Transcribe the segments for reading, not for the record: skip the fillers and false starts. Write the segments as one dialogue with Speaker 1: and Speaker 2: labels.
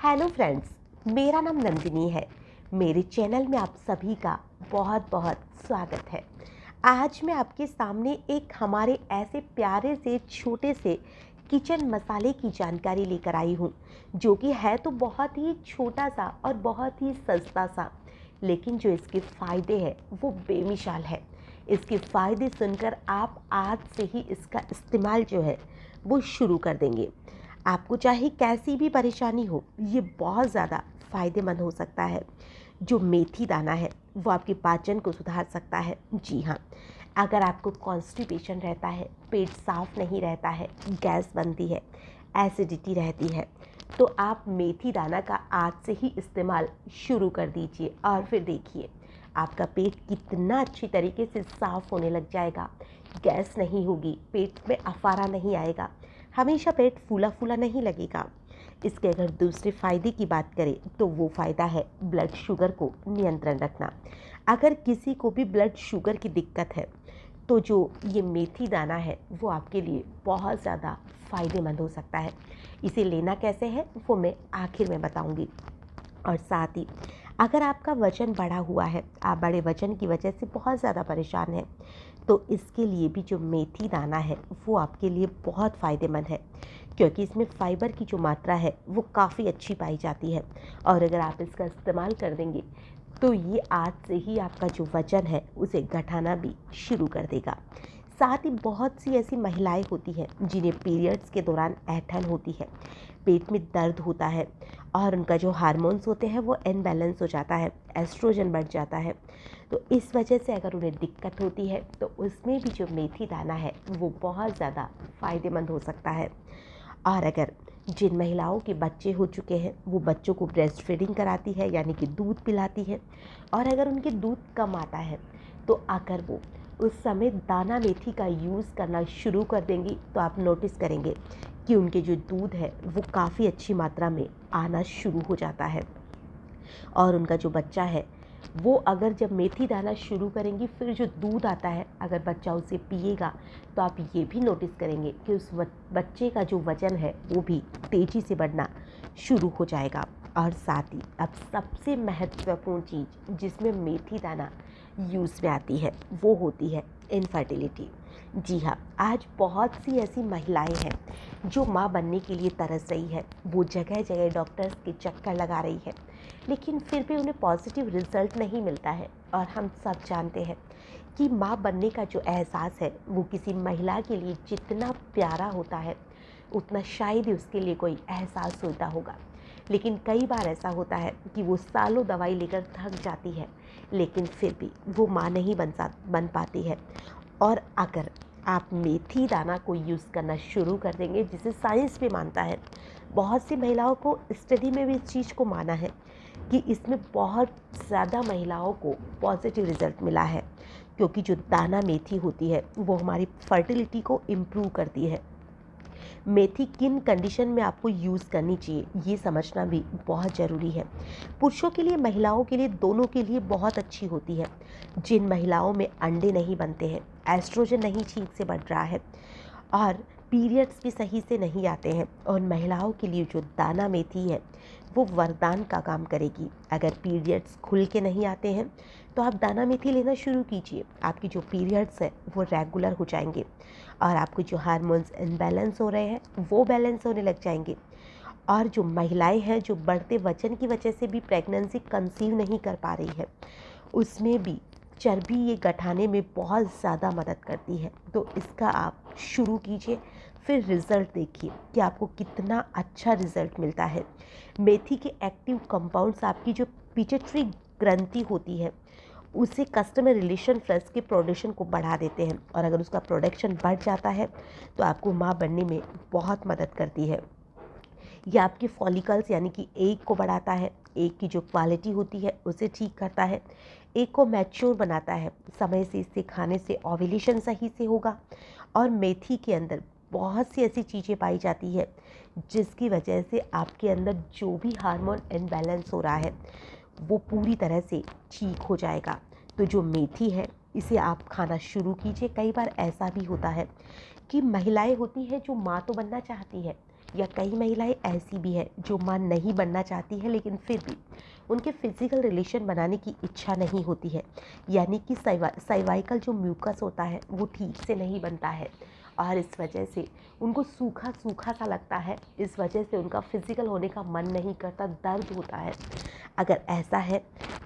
Speaker 1: Hello friends, मेरा नाम नंदिनी है। मेरे चैनल में आप सभी का बहुत बहुत स्वागत है। आज मैं आपके सामने एक हमारे ऐसे प्यारे से छोटे से किचन मसाले की जानकारी लेकर आई हूँ, जो कि है तो बहुत ही छोटा सा और बहुत ही सस्ता सा, लेकिन जो इसके फ़ायदे हैं वो बेमिसाल है। इसके फ़ायदे सुनकर आप आज से ही इसका इस्तेमाल जो है वो शुरू कर देंगे। आपको चाहे कैसी भी परेशानी हो, ये बहुत ज़्यादा फ़ायदेमंद हो सकता है। जो मेथी दाना है वो आपके पाचन को सुधार सकता है। जी हाँ, अगर आपको कॉन्स्टिपेशन रहता है, पेट साफ नहीं रहता है, गैस बनती है, एसिडिटी रहती है, तो आप मेथी दाना का आज से ही इस्तेमाल शुरू कर दीजिए और फिर देखिए आपका पेट कितना अच्छी तरीके से साफ़ होने लग जाएगा। गैस नहीं होगी, पेट में अफारा नहीं आएगा, हमेशा पेट फूला फूला नहीं लगेगा। इसके अगर दूसरे फ़ायदे की बात करें तो वो फ़ायदा है ब्लड शुगर को नियंत्रण रखना। अगर किसी को भी ब्लड शुगर की दिक्कत है तो जो ये मेथी दाना है वो आपके लिए बहुत ज़्यादा फ़ायदेमंद हो सकता है। इसे लेना कैसे है वो मैं आखिर में बताऊंगी। और साथ ही अगर आपका वज़न बढ़ा हुआ है, आप बड़े वज़न की वजह से बहुत ज़्यादा परेशान हैं, तो इसके लिए भी जो मेथी दाना है वो आपके लिए बहुत फ़ायदेमंद है, क्योंकि इसमें फ़ाइबर की जो मात्रा है वो काफ़ी अच्छी पाई जाती है। और अगर आप इसका इस्तेमाल कर देंगे तो ये आज से ही आपका जो वज़न है उसे घटाना भी शुरू कर देगा। साथ ही बहुत सी ऐसी महिलाएं होती हैं जिन्हें पीरियड्स के दौरान ऐंठन होती है, पेट में दर्द होता है और उनका जो हार्मोन्स होते हैं वो इनबैलेंस हो जाता है, एस्ट्रोजन बढ़ जाता है। तो इस वजह से अगर उन्हें दिक्कत होती है तो उसमें भी जो मेथी दाना है वो बहुत ज़्यादा फ़ायदेमंद हो सकता है। और अगर जिन महिलाओं के बच्चे हो चुके हैं वो बच्चों को ब्रेस्ट फीडिंग कराती है, यानी कि दूध पिलाती है, और अगर उनके दूध कम आता है तो अगर वो उस समय दाना मेथी का यूज़ करना शुरू कर देंगी तो आप नोटिस करेंगे कि उनके जो दूध है वो काफ़ी अच्छी मात्रा में आना शुरू हो जाता है। और उनका जो बच्चा है वो अगर जब मेथी दाना शुरू करेंगी फिर जो दूध आता है अगर बच्चा उसे पिएगा तो आप ये भी नोटिस करेंगे कि उस बच्चे का जो वज़न है वो भी तेज़ी से बढ़ना शुरू हो जाएगा। और साथ ही अब सबसे महत्वपूर्ण चीज़ जिसमें मेथी दाना यूज़ में आती है वो होती है इनफर्टिलिटी। जी हाँ, आज बहुत सी ऐसी महिलाएं हैं जो माँ बनने के लिए तरस रही है। वो जगह जगह डॉक्टर्स के चक्कर लगा रही है, लेकिन फिर भी उन्हें पॉजिटिव रिजल्ट नहीं मिलता है। और हम सब जानते हैं कि माँ बनने का जो एहसास है वो किसी महिला के लिए जितना प्यारा होता है उतना शायद ही उसके लिए कोई एहसास होता होगा। लेकिन कई बार ऐसा होता है कि वो सालों दवाई लेकर थक जाती है, लेकिन फिर भी वो माँ नहीं बन पाती है। और अगर आप मेथी दाना को यूज़ करना शुरू कर देंगे, जिसे साइंस भी मानता है, बहुत सी महिलाओं को स्टडी में भी इस चीज़ को माना है कि इसमें बहुत ज़्यादा महिलाओं को पॉजिटिव रिज़ल्ट मिला है, क्योंकि जो दाना मेथी होती है वो हमारी फर्टिलिटी को इम्प्रूव करती है। मेथी किन कंडीशन में आपको यूज़ करनी चाहिए ये समझना भी बहुत ज़रूरी है। पुरुषों के लिए, महिलाओं के लिए, दोनों के लिए बहुत अच्छी होती है। जिन महिलाओं में अंडे नहीं बनते हैं, एस्ट्रोजन नहीं ठीक से बढ़ रहा है और पीरियड्स भी सही से नहीं आते हैं, और महिलाओं के लिए जो दाना मेथी है वो वरदान का काम करेगी। अगर पीरियड्स खुल के नहीं आते हैं तो आप दाना मेथी लेना शुरू कीजिए, आपकी जो पीरियड्स है वो रेगुलर हो जाएंगे और आपके जो हार्मोन्स इनबैलेंस हो रहे हैं वो बैलेंस होने लग जाएंगे। और जो महिलाएं हैं जो बढ़ते वजन की वजह से भी प्रेगनेंसी कंसीव नहीं कर पा रही है, उसमें भी चर्बी ये घटाने में बहुत ज़्यादा मदद करती है। तो इसका आप शुरू कीजिए, फिर रिज़ल्ट देखिए कि आपको कितना अच्छा रिज़ल्ट मिलता है। मेथी के एक्टिव कंपाउंड्स आपकी जो पिट्यूटरी ग्रंथि होती है उसे कस्टमर रिलेशन फ्लक्स के प्रोडक्शन को बढ़ा देते हैं, और अगर उसका प्रोडक्शन बढ़ जाता है तो आपको माँ बनने में बहुत मदद करती है। यह आपके फॉलिकल्स यानी कि एग को बढ़ाता है, एग की जो क्वालिटी होती है उसे ठीक करता है, एग को मैच्योर बनाता है। समय से इसे खाने से ओव्यूलेशन सही से होगा। और मेथी के अंदर बहुत सी ऐसी चीज़ें पाई जाती है जिसकी वजह से आपके अंदर जो भी हार्मोन इनबैलेंस हो रहा है वो पूरी तरह से ठीक हो जाएगा। तो जो मेथी है इसे आप खाना शुरू कीजिए। कई बार ऐसा भी होता है कि महिलाएं होती हैं जो माँ तो बनना चाहती है, या कई महिलाएं ऐसी भी हैं जो मां नहीं बनना चाहती है लेकिन फिर भी उनके फिजिकल रिलेशन बनाने की इच्छा नहीं होती है, यानी कि सर्वाइकल जो म्यूकस होता है वो ठीक से नहीं बनता है और इस वजह से उनको सूखा सूखा सा लगता है। इस वजह से उनका फिजिकल होने का मन नहीं करता, दर्द होता है। अगर ऐसा है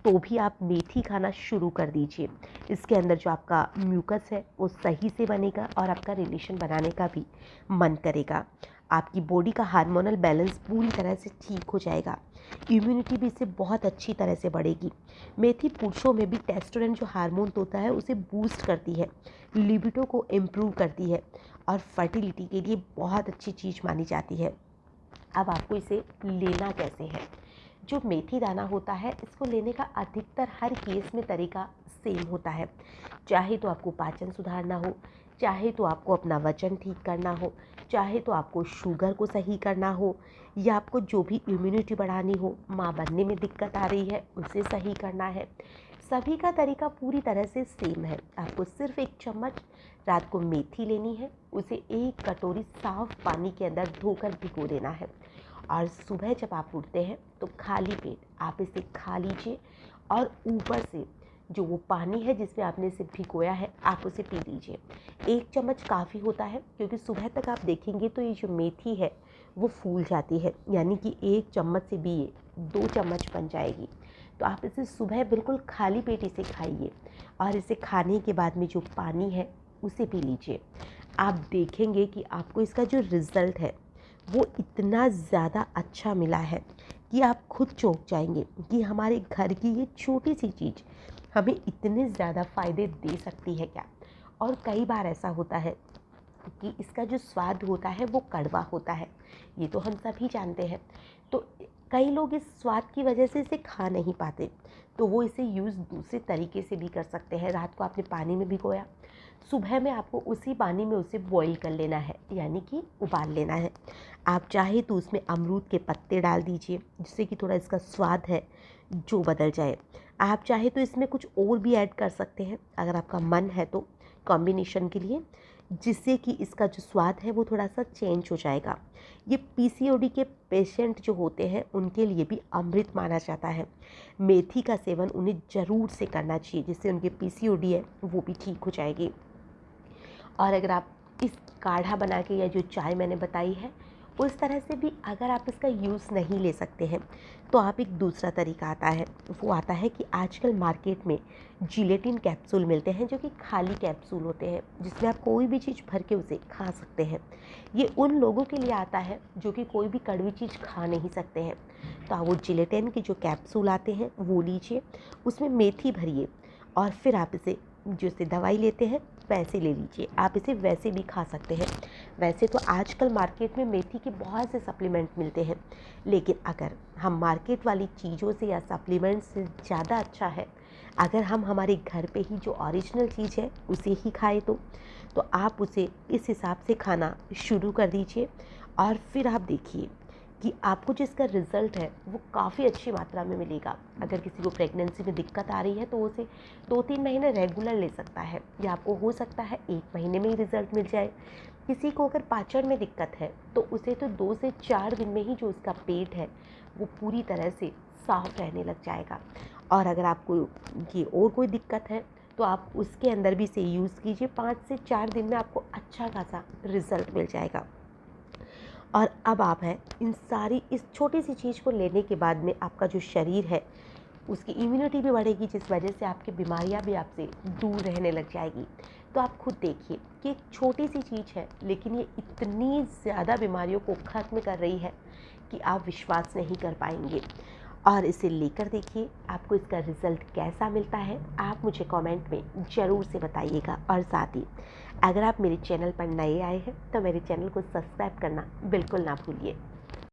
Speaker 1: तो भी आप मेथी खाना शुरू कर दीजिए। इसके अंदर जो आपका म्यूकस है वो सही से बनेगा और आपका रिलेशन बनाने का भी मन करेगा। आपकी बॉडी का हार्मोनल बैलेंस पूरी तरह से ठीक हो जाएगा। इम्यूनिटी भी इससे बहुत अच्छी तरह से बढ़ेगी। मेथी पुरुषों में भी टेस्टोस्टेरोन जो हार्मोन होता है उसे बूस्ट करती है, लिबिडो को इम्प्रूव करती है और फर्टिलिटी के लिए बहुत अच्छी चीज़ मानी जाती है। अब आपको इसे लेना कैसे है? जो मेथी दाना होता है इसको लेने का अधिकतर हर केस में तरीका सेम होता है। चाहे तो आपको पाचन सुधारना हो, चाहे तो आपको अपना वजन ठीक करना हो, चाहे तो आपको शुगर को सही करना हो, या आपको जो भी इम्यूनिटी बढ़ानी हो, माँ बनने में दिक्कत आ रही है उसे सही करना है, सभी का तरीका पूरी तरह से सेम है। आपको सिर्फ 1 चम्मच रात को मेथी लेनी है, उसे 1 कटोरी साफ पानी के अंदर धोकर भिगो देना है और सुबह जब आप उठते हैं तो खाली पेट आप इसे खा लीजिए और ऊपर से जो वो पानी है जिसमें आपने इसे भिगोया है आप उसे पी लीजिए। 1 चम्मच काफ़ी होता है क्योंकि सुबह तक आप देखेंगे तो ये जो मेथी है वो फूल जाती है, यानी कि 1 चम्मच से भी ये 2 चम्मच बन जाएगी। तो आप इसे सुबह बिल्कुल खाली पेट इसे खाइए और इसे खाने के बाद में जो पानी है उसे पी लीजिए। आप देखेंगे कि आपको इसका जो रिज़ल्ट है वो इतना ज़्यादा अच्छा मिला है कि आप खुद चौंक जाएंगे कि हमारे घर की ये छोटी सी चीज़ हमें इतने ज़्यादा फ़ायदे दे सकती है क्या। और कई बार ऐसा होता है कि इसका जो स्वाद होता है वो कड़वा होता है, ये तो हम सभी जानते हैं। तो कई लोग इस स्वाद की वजह से इसे खा नहीं पाते, तो वो इसे यूज़ दूसरे तरीके से भी कर सकते हैं। रात को आपने पानी में भिगोया, सुबह में आपको उसी पानी में उसे बॉईल कर लेना है, यानी कि उबाल लेना है। आप चाहे तो उसमें अमरूद के पत्ते डाल दीजिए जिससे कि थोड़ा इसका स्वाद है जो बदल जाए। आप चाहे तो इसमें कुछ और भी ऐड कर सकते हैं अगर आपका मन है तो, कॉम्बिनेशन के लिए, जिससे कि इसका जो स्वाद है वो थोड़ा सा चेंज हो जाएगा। ये पीसीओडी के पेशेंट जो होते हैं उनके लिए भी अमृत माना जाता है। मेथी का सेवन उन्हें ज़रूर से करना चाहिए जिससे उनके पीसीओडी है वो भी ठीक हो जाएगी। और अगर आप इस काढ़ा बना के या जो चाय मैंने बताई है उस तरह से भी अगर आप इसका यूज़ नहीं ले सकते हैं तो आप एक दूसरा तरीका आता है, वो आता है कि आजकल मार्केट में जिलेटिन कैप्सूल मिलते हैं जो कि खाली कैप्सूल होते हैं जिसमें आप कोई भी चीज़ भर के उसे खा सकते हैं। ये उन लोगों के लिए आता है जो कि कोई भी कड़वी चीज़ खा नहीं सकते हैं। तो आप वो जिलेटिन के जो कैप्सूल आते हैं वो लीजिए, उसमें मेथी भरिए और फिर आप इसे जो से दवाई लेते हैं वैसे ले लीजिए। आप इसे वैसे भी खा सकते हैं। वैसे तो आजकल मार्केट में मेथी के बहुत से सप्लीमेंट मिलते हैं, लेकिन अगर हम मार्केट वाली चीज़ों से या सप्लीमेंट से ज़्यादा अच्छा है अगर हम हमारे घर पे ही जो ओरिजिनल चीज़ है उसे ही खाएँ तो आप उसे इस हिसाब से खाना शुरू कर दीजिए और फिर आप देखिए कि आपको जिसका रिज़ल्ट है वो काफ़ी अच्छी मात्रा में मिलेगा। अगर किसी को प्रेगनेंसी में दिक्कत आ रही है तो उसे 2-3 महीने रेगुलर ले सकता है, या आपको हो सकता है 1 महीने में ही रिज़ल्ट मिल जाए। किसी को अगर पाचन में दिक्कत है तो उसे तो 2 से 4 दिन में ही जो उसका पेट है वो पूरी तरह से साफ रहने लग जाएगा। और अगर आपको ये और कोई दिक्कत है तो आप उसके अंदर भी इसे यूज़ कीजिए, 5 से 4 दिन में आपको अच्छा खासा रिज़ल्ट मिल जाएगा। और अब आप हैं इस छोटी सी चीज़ को लेने के बाद में आपका जो शरीर है उसकी इम्यूनिटी भी बढ़ेगी, जिस वजह से आपकी बीमारियां भी आपसे दूर रहने लग जाएगी। तो आप खुद देखिए कि एक छोटी सी चीज़ है लेकिन ये इतनी ज़्यादा बीमारियों को ख़त्म कर रही है कि आप विश्वास नहीं कर पाएंगे। और इसे लेकर देखिए आपको इसका रिज़ल्ट कैसा मिलता है, आप मुझे कमेंट में ज़रूर से बताइएगा। और साथ ही अगर आप मेरे चैनल पर नए आए हैं तो मेरे चैनल को सब्सक्राइब करना बिल्कुल ना भूलिए।